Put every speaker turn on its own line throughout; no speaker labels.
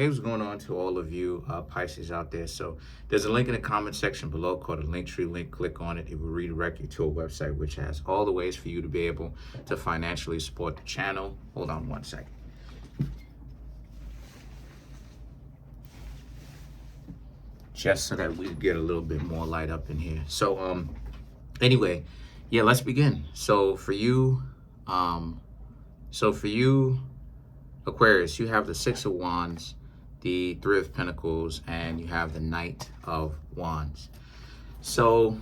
Hey, what's going on to all of you Pisces out there? So there's a link in the comment section below called a Linktree link. Click on it. It will redirect you to a website which has all the ways for you to be able to financially support the channel. Hold on one second. Just so that we get a little bit more light up in here. So anyway, yeah, let's begin. So for you Aquarius, you have the Six of Wands, the Three of Pentacles, and you have the Knight of Wands. So,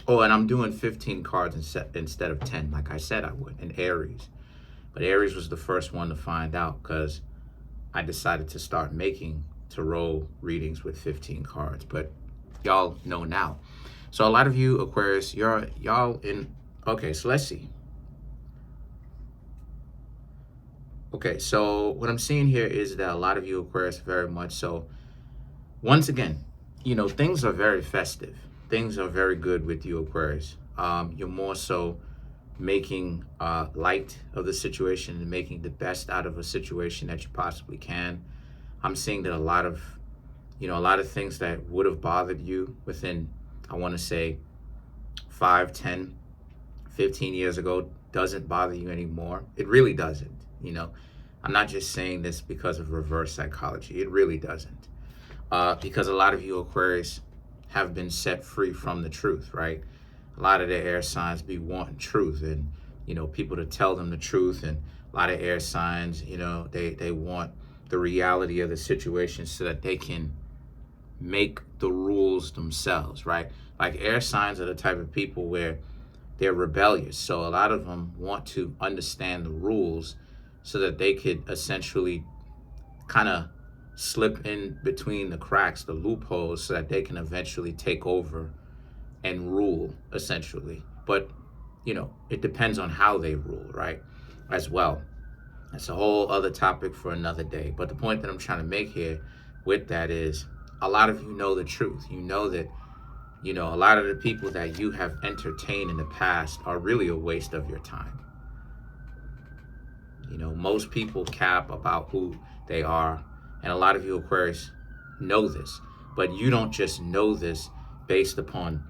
and I'm doing 15 cards instead of 10, like I said I would, in Aries. But Aries was the first one to find out because I decided to start making tarot readings with 15 cards. But y'all know now. So a lot of you Aquarius, y'all in, okay, so let's see. Okay, so what I'm seeing here is that a lot of you Aquarius very much so, once again, you know, things are very festive. Things are very good with you Aquarius. You're more so making light of the situation and making the best out of a situation that you possibly can. I'm seeing that a lot of things that would have bothered you within, I want to say, 5, 10, 15 years ago doesn't bother you anymore. It really doesn't. You know, I'm not just saying this because of reverse psychology. It really doesn't. Because a lot of you Aquarius have been set free from the truth, right? A lot of the air signs be wanting truth and, you know, people to tell them the truth. And a lot of air signs, you know, they want the reality of the situation so that they can make the rules themselves, right? Like air signs are the type of people where they're rebellious. So a lot of them want to understand the rules so that they could essentially kind of slip in between the cracks, the loopholes, so that they can eventually take over and rule, essentially. But, you know, it depends on how they rule, right? As well. That's a whole other topic for another day. But the point that I'm trying to make here with that is a lot of you know the truth. You know that, you know, a lot of the people that you have entertained in the past are really a waste of your time. You know, most people cap about who they are, and a lot of you Aquarius know this, but you don't just know this based upon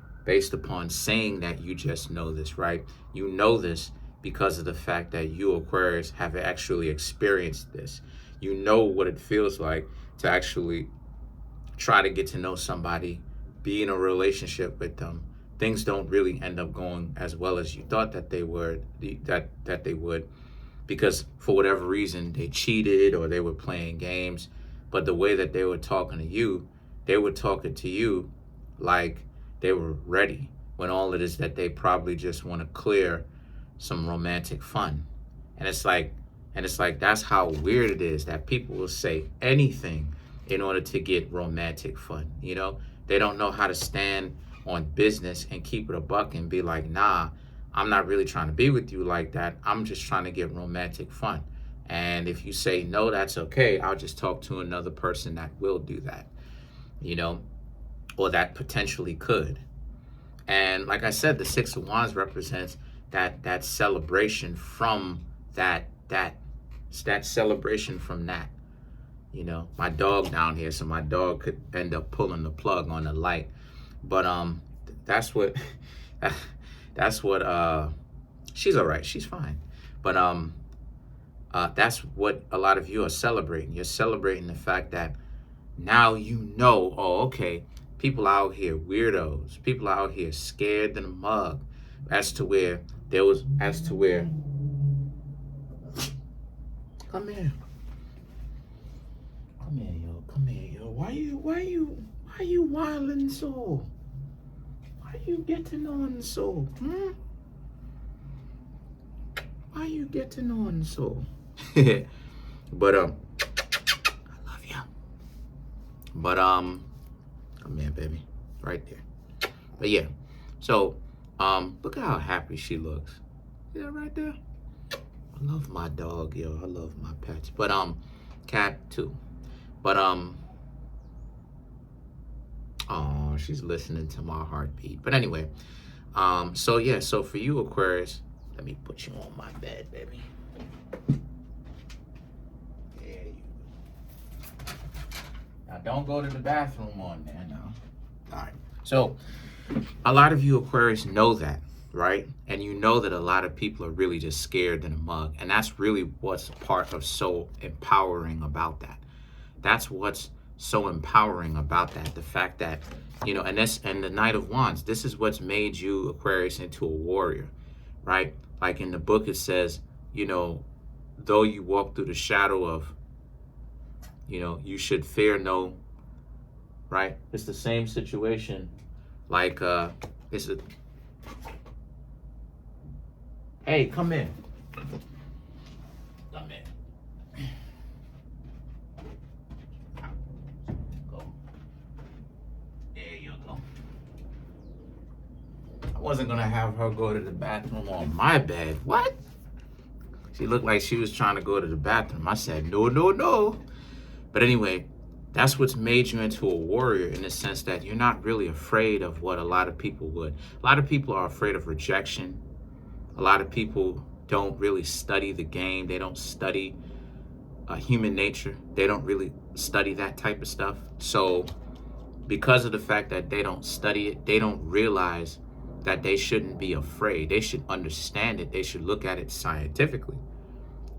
saying that you just know this, right? You know this because of the fact that you Aquarius have actually experienced this. You know what it feels like to actually try to get to know somebody, be in a relationship with them. Things don't really end up going as well as you thought that they would, that they would, because for whatever reason they cheated or they were playing games. But the way that they were talking to you, they were talking to you like they were ready, when all it is that they probably just want to clear some romantic fun. And it's like that's how weird it is that people will say anything in order to get romantic fun. You know, they don't know how to stand on business and keep it a buck and be like, nah, I'm not really trying to be with you like that. I'm just trying to get romantic fun. And if you say no, that's okay. I'll just talk to another person that will do that, you know, or that potentially could. And like I said, the Six of Wands represents that celebration from that celebration from that. You know, my dog down here, so my dog could end up pulling the plug on the light. But that's what she's all right, she's fine. But that's what a lot of you are celebrating. You're celebrating the fact that now you know, oh, okay, people out here weirdos, people out here scared than a mug, as to where come here. Come here, yo. Why you wildin' so? Why you getting on so? Why you getting on so? But I love you. But come here, baby. Right there. But yeah. So look at how happy she looks. See that right there? I love my dog, yo. I love my pets. But cat too. But oh, she's listening to my heartbeat. But anyway, so yeah, so for you Aquarius, let me put you on my bed, baby. don't go to the bathroom on there now. All right. So a lot of you Aquarius know that, right? And you know that a lot of people are really just scared in a mug. And that's really what's part of so empowering about that. That's what's so empowering about that. The fact that, you know, and the Knight of Wands, this is what's made you Aquarius into a warrior, right? Like in the book it says, you know, though you walk through the shadow of, you know, you should fear no, right? It's the same situation. Like it's a, hey, come in. Come in. Go. There you go. I wasn't gonna have her go to the bathroom on my bed. What? She looked like she was trying to go to the bathroom. I said, no, no, no. But anyway, that's what's made you into a warrior, in the sense that you're not really afraid of what a lot of people would. A lot of people are afraid of rejection. A lot of people don't really study the game. They don't study human nature. They don't really study that type of stuff. So because of the fact that they don't study it, they don't realize that they shouldn't be afraid. They should understand it. They should look at it scientifically.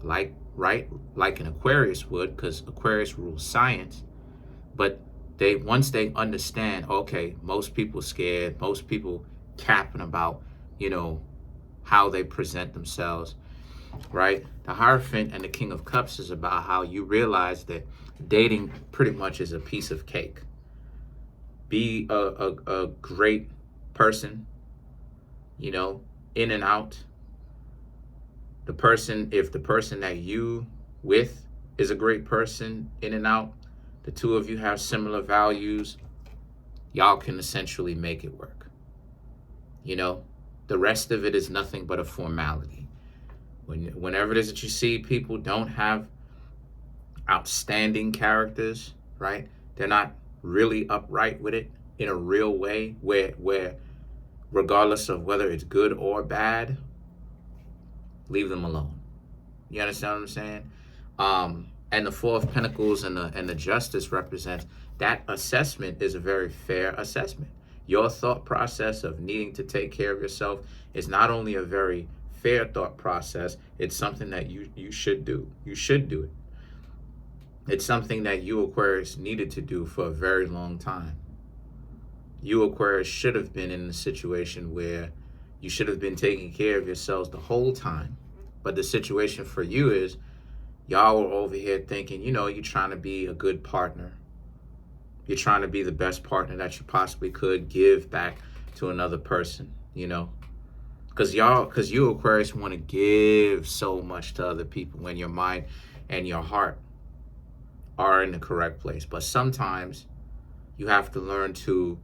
Like an Aquarius would, because Aquarius rules science. But once they understand, okay, most people scared, most people capping about, you know, how they present themselves, right? The Hierophant and the King of Cups is about how you realize that dating pretty much is a piece of cake. Be a great person, you know, in and out. If the person that you with is a great person, in and out, the two of you have similar values, y'all can essentially make it work. You know, the rest of it is nothing but a formality. Whenever it is that you see people don't have outstanding characters, right? They're not really upright with it in a real way, where regardless of whether it's good or bad, leave them alone. You understand what I'm saying? And the Four of Pentacles and the Justice represents that assessment is a very fair assessment. Your thought process of needing to take care of yourself is not only a very fair thought process, it's something that you should do. You should do it. It's something that you Aquarius needed to do for a very long time. You Aquarius should have been in a situation where you should have been taking care of yourselves the whole time. But the situation for you is y'all were over here thinking, you know, you're trying to be a good partner. You're trying to be the best partner that you possibly could, give back to another person, you know. Because you Aquarius want to give so much to other people when your mind and your heart are in the correct place. But sometimes you have to learn to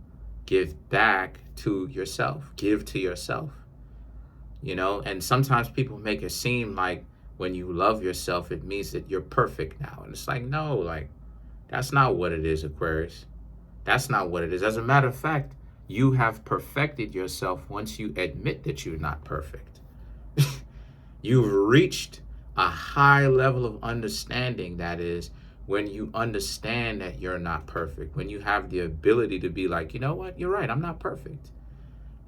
give back to yourself, give to yourself, you know. And sometimes people make it seem like when you love yourself, it means that you're perfect now. And it's like, no, like, that's not what it is, Aquarius. That's not what it is. As a matter of fact, you have perfected yourself once you admit that you're not perfect. You've reached a high level of understanding, that is, when you understand that you're not perfect, when you have the ability to be like, you know what, you're right, I'm not perfect.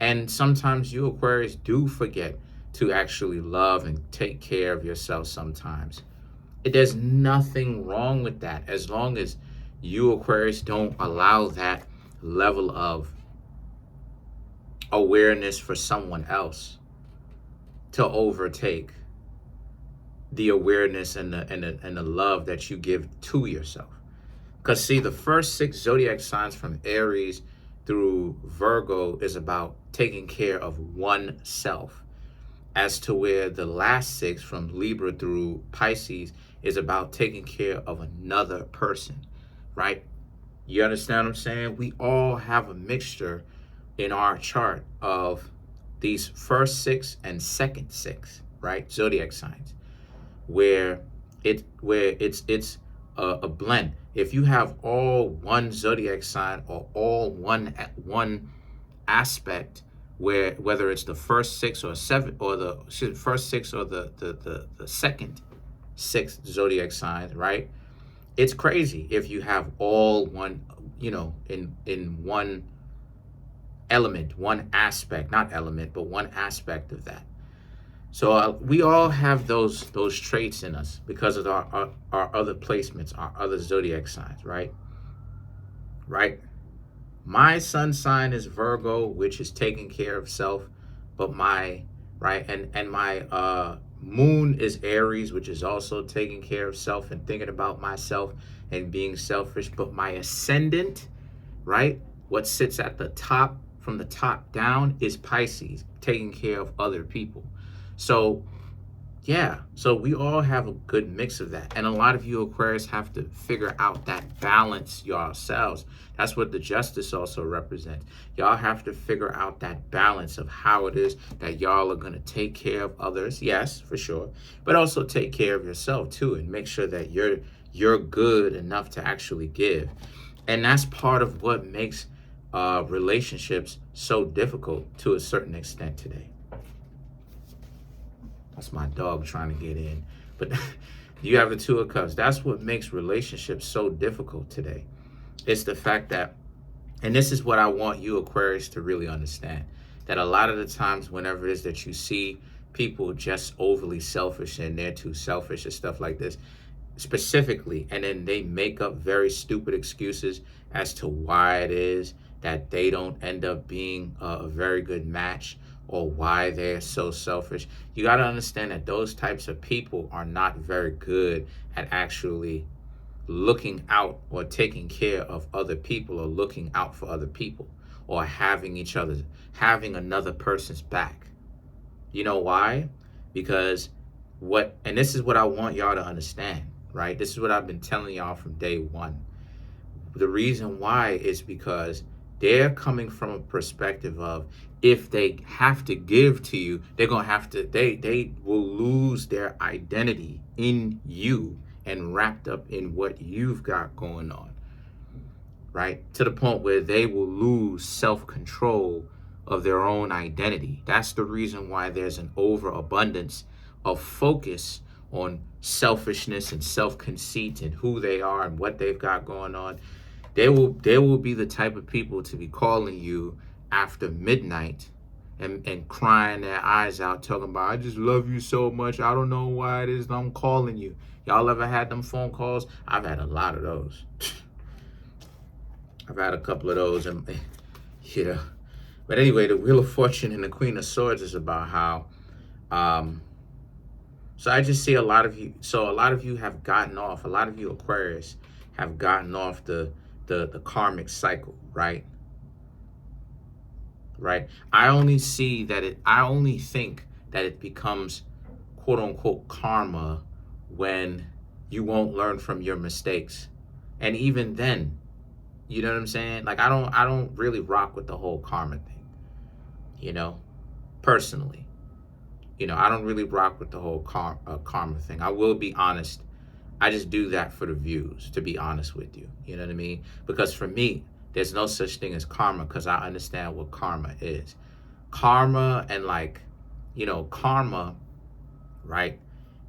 And sometimes you Aquarius do forget to actually love and take care of yourself sometimes. There's nothing wrong with that, as long as you Aquarius don't allow that level of awareness for someone else to overtake the awareness and the love that you give to yourself. Because see, the first 6 zodiac signs from Aries through Virgo is about taking care of oneself, as to where the last 6 from Libra through Pisces is about taking care of another person, right? You understand what I'm saying? We all have a mixture in our chart of these first 6 and second 6, right? Zodiac signs, where it's a blend. If you have all one zodiac sign or all one aspect, whether it's the first 6 or 7 or the first 6 or the second 6 zodiac signs, right? It's crazy if you have all one, in one element, one aspect, not element, but one aspect of that. So we all have those traits in us because of our other placements, our other zodiac signs, right? Right. My sun sign is Virgo, which is taking care of self, but my right and my moon is Aries, which is also taking care of self and thinking about myself and being selfish. But my ascendant, right, what sits at the top from the top down is Pisces, taking care of other people. So yeah, so we all have a good mix of that. And a lot of you Aquarius have to figure out that balance yourselves. That's what the justice also represents. Y'all have to figure out that balance of how it is that y'all are going to take care of others. Yes, for sure. But also take care of yourself too, and make sure that you're good enough to actually give. And that's part of what makes relationships so difficult to a certain extent today. That's my dog trying to get in. But you have the Two of Cups. That's what makes relationships so difficult today. It's the fact that, and this is what I want you Aquarius to really understand, that a lot of the times whenever it is that you see people just overly selfish and they're too selfish and stuff like this, specifically, and then they make up very stupid excuses as to why it is that they don't end up being a very good match, or why they're so selfish. You got to understand that those types of people are not very good at actually looking out or taking care of other people, or looking out for other people, or having another person's back. You know why? Because and this is what I want y'all to understand, right? This is what I've been telling y'all from day one. The reason why is because they're coming from a perspective of, if they have to give to you, they're going to have to, they will lose their identity in you and wrapped up in what you've got going on, right? To the point where they will lose self-control of their own identity. That's the reason why there's an overabundance of focus on selfishness and self-conceit and who they are and what they've got going on. They will be the type of people to be calling you after midnight and crying their eyes out, talking about, I just love you so much. I don't know why it is I'm calling you. Y'all ever had them phone calls? I've had a lot of those. I've had a couple of those. And yeah. But anyway, the Wheel of Fortune and the Queen of Swords is about how, so I just see a lot of you. So a lot of you have gotten off, a lot of you Aquarius have gotten off the karmic cycle, right? Right. I only think that it becomes quote unquote karma when you won't learn from your mistakes. And even then, you know what I'm saying? Like, I don't really rock with the whole karma thing, personally. I don't really rock with the whole karma thing. I will be honest. I just do that for the views, to be honest with you. You know what I mean? Because for me, there's no such thing as karma, because I understand what karma is. Karma and karma, right,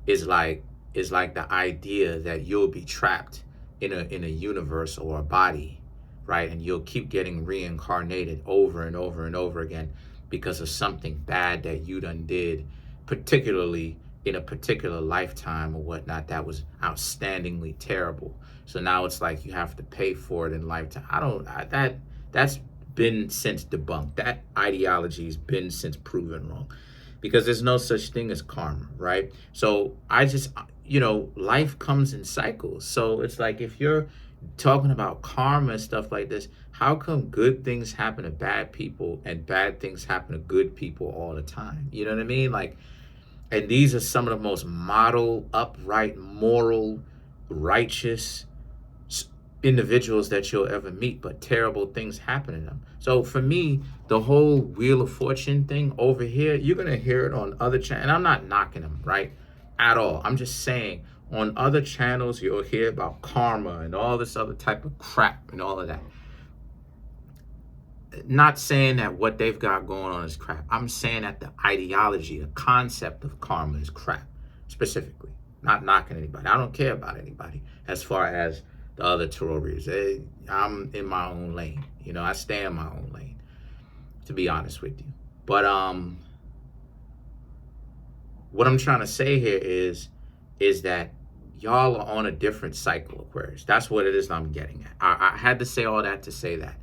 is like the idea that you'll be trapped in a universe or a body, right? And you'll keep getting reincarnated over and over and over again because of something bad that you done did, particularly in a particular lifetime or whatnot, that was outstandingly terrible. So now it's like you have to pay for it in lifetime. That's been since debunked. That ideology has been since proven wrong, because there's no such thing as karma, right? So I just, life comes in cycles. So it's like, if you're talking about karma and stuff like this, how come good things happen to bad people and bad things happen to good people all the time? You know what I mean? Like, and these are some of the most model, upright, moral, righteous individuals that you'll ever meet, but terrible things happen to them. So for me, the whole Wheel of Fortune thing over here, you're going to hear it on other channels. And I'm not knocking them, right? At all. I'm just saying, on other channels, you'll hear about karma and all this other type of crap and all of that. Not saying that what they've got going on is crap. I'm saying that the ideology, the concept of karma is crap, specifically. Not knocking anybody. I don't care about anybody as far as the other tarot readers. I'm in my own lane. You know, I stay in my own lane, to be honest with you. But what I'm trying to say here is that y'all are on a different cycle, Aquarius. That's what it is I'm getting at. I had to say all that to say that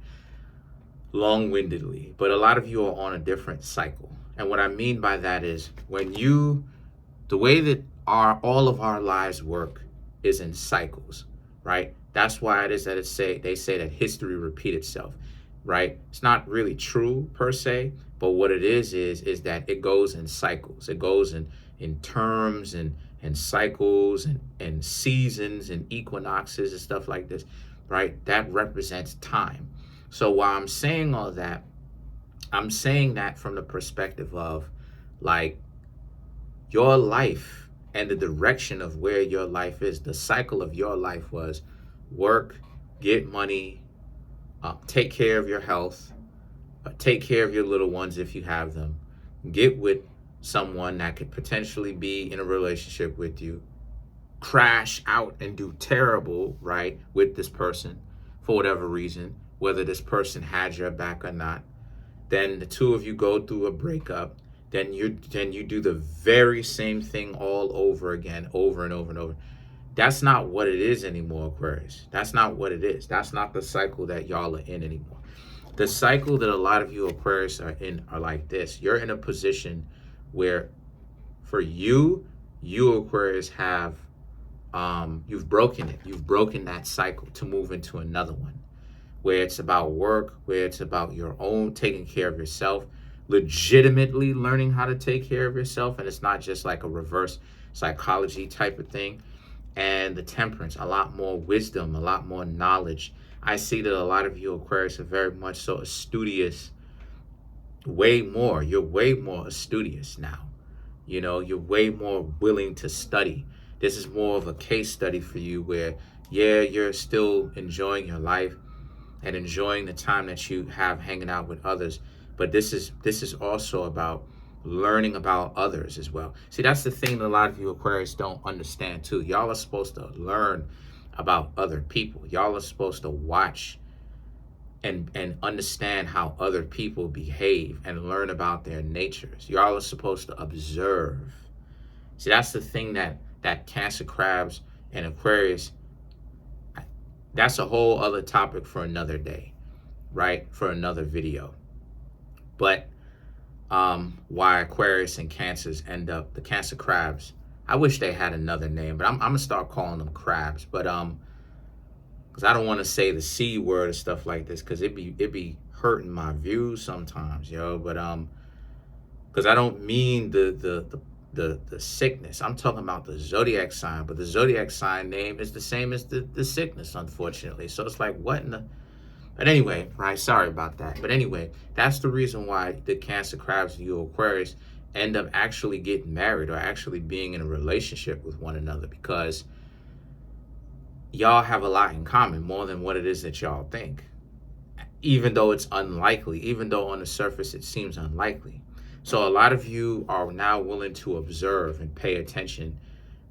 long-windedly, but a lot of you are on a different cycle. And what I mean by that is the way that all of our lives work is in cycles, right? That's why it is that they say that history repeat itself, right? It's not really true per se, but what it is that it goes in cycles. It goes in terms and cycles and seasons and equinoxes and stuff like this, right? That represents time. So while I'm saying all that, I'm saying that from the perspective of like your life and the direction of where your life is. The cycle of your life was work, get money, take care of your health, take care of your little ones if you have them, get with someone that could potentially be in a relationship with you, crash out and do terrible, right, with this person for whatever reason, whether this person had your back or not. Then the two of you go through a breakup. Then you do the very same thing all over again, over and over and over. That's not what it is anymore, Aquarius. That's not what it is. That's not the cycle that y'all are in anymore. The cycle that a lot of you Aquarius are in are like this. You're in a position where for you Aquarius have, you've broken it. You've broken that cycle to move into another one, where it's about work, where it's about your own taking care of yourself, legitimately learning how to take care of yourself. And it's not just like a reverse psychology type of thing. And the temperance, a lot more wisdom, a lot more knowledge. I see that a lot of you Aquarius are very much so studious, way more. You're way more studious now. You know, you're way more willing to study. This is more of a case study for you where, yeah, you're still enjoying your life and enjoying the time that you have hanging out with others. But this is also about learning about others as well. See, that's the thing that a lot of you Aquarius don't understand too. Y'all are supposed to learn about other people. Y'all are supposed to watch and understand how other people behave and learn about their natures. Y'all are supposed to observe. See, that's the thing that Cancer, Crabs, and Aquarius, that's a whole other topic for another day, right? For another video. But why Aquarius and Cancers end up, the Cancer Crabs, I wish they had another name, but I'm gonna start calling them crabs. But because I don't want to say the C word or stuff like this, because it be hurting my views sometimes, yo. But because I don't mean the sickness. I'm talking about the zodiac sign, but the zodiac sign name is the same as the sickness, unfortunately. So it's like, what in the... But anyway, right, sorry about that. But anyway, that's the reason why the Cancer, Crabs, and you Aquarius end up actually getting married or actually being in a relationship with one another, because y'all have a lot in common, more than what it is that y'all think. Even though it's unlikely, even though on the surface it seems unlikely. So a lot of you are now willing to observe and pay attention,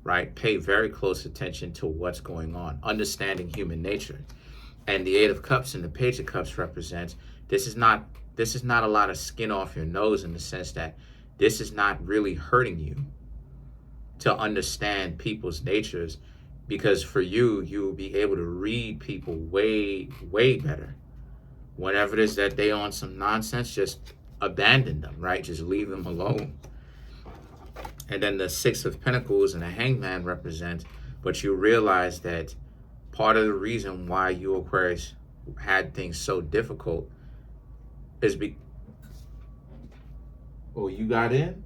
right? Pay very close attention to what's going on, understanding human nature. And the Eight of Cups and the Page of Cups represents, this is not a lot of skin off your nose, in the sense that this is not really hurting you to understand people's natures, because for you, you'll be able to read people way, way better. Whenever it is that they on some nonsense, just abandon them, right? Just leave them alone. And then the Six of Pentacles and the Hangman represents, but you realize that part of the reason why you Aquarius had things so difficult is oh, you got in?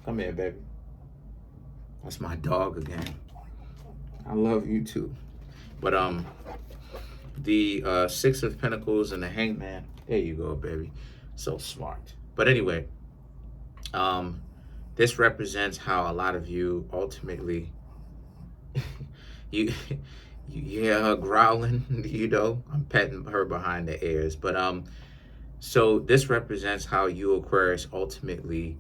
Come here, baby. That's my dog again. I love you too. But the Six of Pentacles and the Hangman, there you go, baby. So smart. But anyway, this represents how a lot of you ultimately you hear her growling, you know. I'm petting her behind the ears. But so this represents how you Aquarius ultimately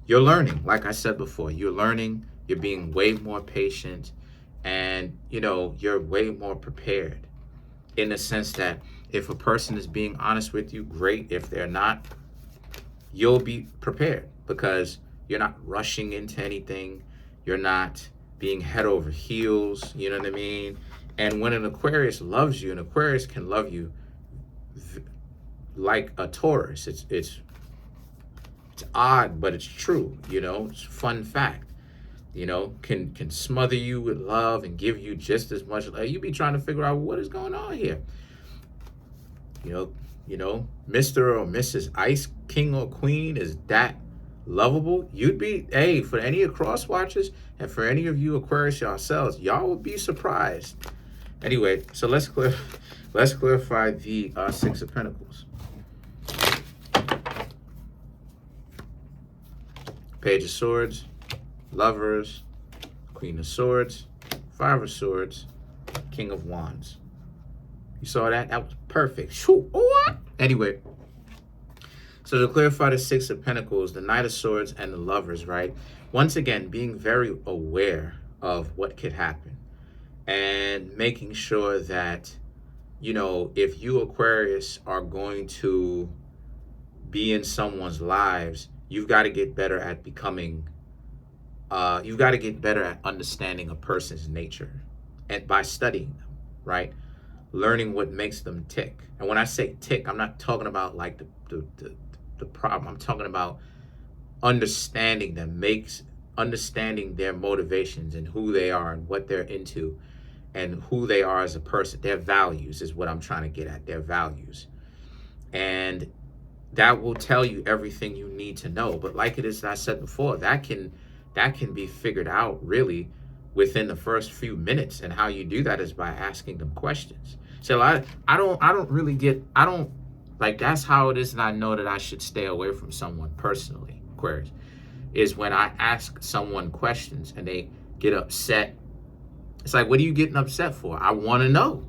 you're learning. Like I said before, you're learning, you're being way more patient, and you're way more prepared, in the sense that if a person is being honest with you, great. If they're not, you'll be prepared, because you're not rushing into anything. You're not being head over heels. You know what I mean? And when an Aquarius loves you, an Aquarius can love you like a Taurus. It's odd, but it's true. It's a fun fact. Can smother you with love and give you just as much love. You be trying to figure out what is going on here. Mr. or Mrs. Ice King or Queen is that lovable. You'd be, hey, for any of cross watchers and for any of you Aquarius yourselves, y'all would be surprised. Anyway, so let's clarify the Six of Pentacles. Page of Swords, Lovers, Queen of Swords, Five of Swords, King of Wands. You saw that? That was perfect. Anyway, so to clarify the Six of Pentacles, the Knight of Swords, and the Lovers, right? Once again, being very aware of what could happen and making sure that, if you Aquarius are going to be in someone's lives, you've got to get better at you've got to get better at understanding a person's nature, and by studying them, right? Learning what makes them tick. And when I say tick, I'm not talking about like the problem. I'm talking about understanding them, understanding their motivations and who they are and what they're into and who they are as a person. Their values is what I'm trying to get at, their values. And that will tell you everything you need to know. But like it is, I said before, that can be figured out really within the first few minutes. And how you do that is by asking them questions. So I don't really get, that's how it is. And I know that I should stay away from someone personally, Aquarius, is when I ask someone questions and they get upset. It's like, what are you getting upset for? I want to know.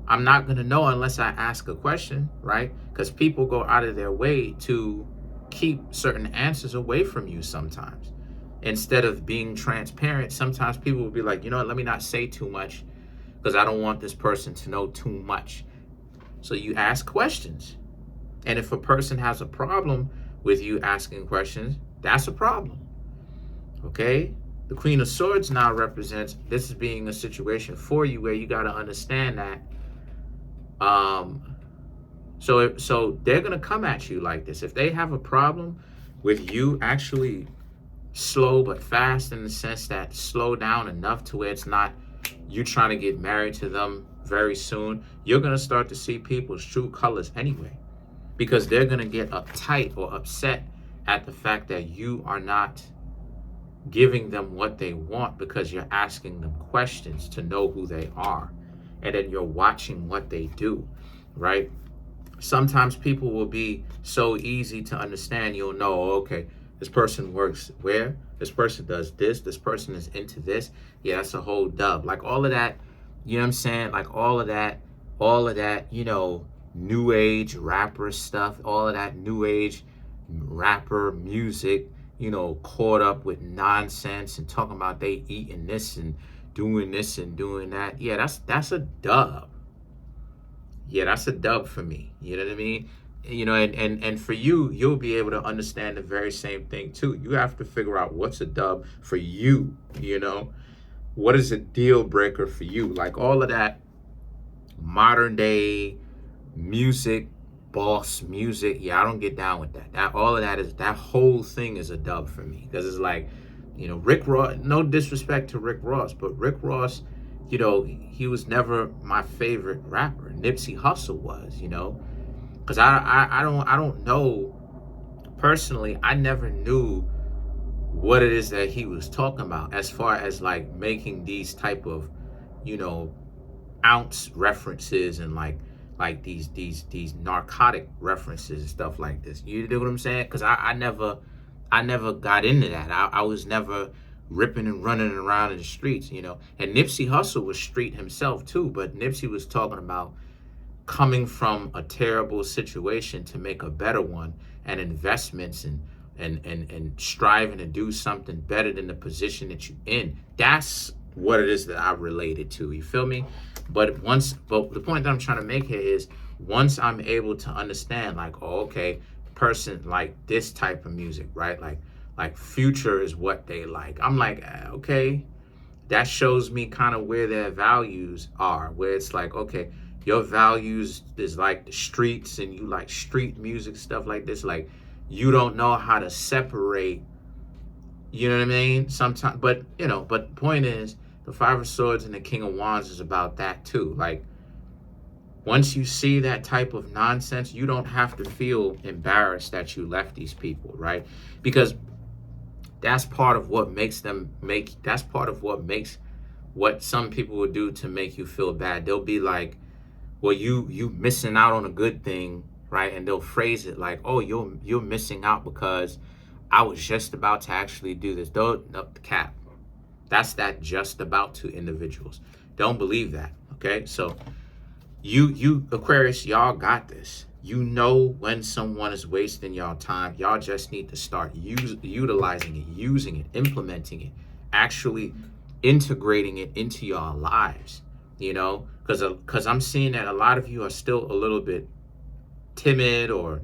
I'm not going to know unless I ask a question, right? Because people go out of their way to keep certain answers away from you sometimes. Instead of being transparent, sometimes people will be like, you know what, let me not say too much because I don't want this person to know too much. So you ask questions. And if a person has a problem with you asking questions, that's a problem. Okay? The Queen of Swords now represents, this is being a situation for you where you got to understand that. So they're going to come at you like this. If they have a problem with you actually slow but fast, in the sense that slow down enough to where it's not you trying to get married to them very soon, you're going to start to see people's true colors anyway, because they're going to get uptight or upset at the fact that you are not giving them what they want because you're asking them questions to know who they are, and then you're watching what they do, right? Sometimes people will be so easy to understand. You'll know, okay, this person works where, this person does this person is into this. Yeah, that's a whole dub. Like all of that, you know what I'm saying? Like all of that, new age rapper stuff, all of that new age rapper music, caught up with nonsense and talking about they eating this and doing this and doing that. Yeah, that's a dub. Yeah, that's a dub for me. You know what I mean? And for you, you'll be able to understand the very same thing too. You have to figure out what's a dub for you, What is a deal breaker for you? Like all of that modern day music, boss music, yeah, I don't get down with that. That whole thing is a dub for me. Because it's like, Rick Ross, no disrespect to Rick Ross, but Rick Ross, he was never my favorite rapper. Nipsey Hussle was, because I don't know personally. I never knew what it is that he was talking about as far as like making these type of, ounce references and like these narcotic references and stuff like this. You know what I'm saying? Because I never got into that. I was never ripping and running around in the streets, And Nipsey Hussle was street himself too, but Nipsey was talking about coming from a terrible situation to make a better one, and investments and and striving to do something better than the position that you're in. That's what it is that I related to. You feel me? But the point that I'm trying to make here is, once I'm able to understand, like, oh, okay, person like this type of music, right? Like Future is what they like. I'm like, okay, that shows me kind of where their values are, where it's like, okay, your values is like the streets and you like street music, stuff like this. Like, you don't know how to separate, you know what I mean? Sometimes, but but the point is, the Five of Swords and the King of Wands is about that too. Like, once you see that type of nonsense, you don't have to feel embarrassed that you left these people, right? Because that's part of what makes what some people will do to make you feel bad. They'll be like, well, you missing out on a good thing, right? And they'll phrase it like, oh, you're missing out because I was just about to actually do this. Don't, no, cap. That's that just about to individuals. Don't believe that, okay? So you Aquarius, y'all got this. You know when someone is wasting y'all time. Y'all just need to start utilizing it, using it, implementing it, actually integrating it into y'all lives, because I'm seeing that a lot of you are still a little bit timid or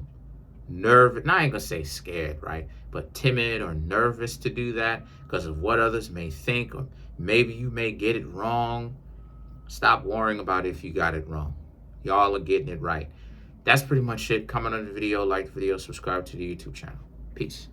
nervous. Now, I ain't gonna say scared, right? But timid or nervous to do that because of what others may think, or maybe you may get it wrong. Stop worrying about if you got it wrong. Y'all are getting it right. That's pretty much it. Comment on the video, like the video, subscribe to the YouTube channel. Peace.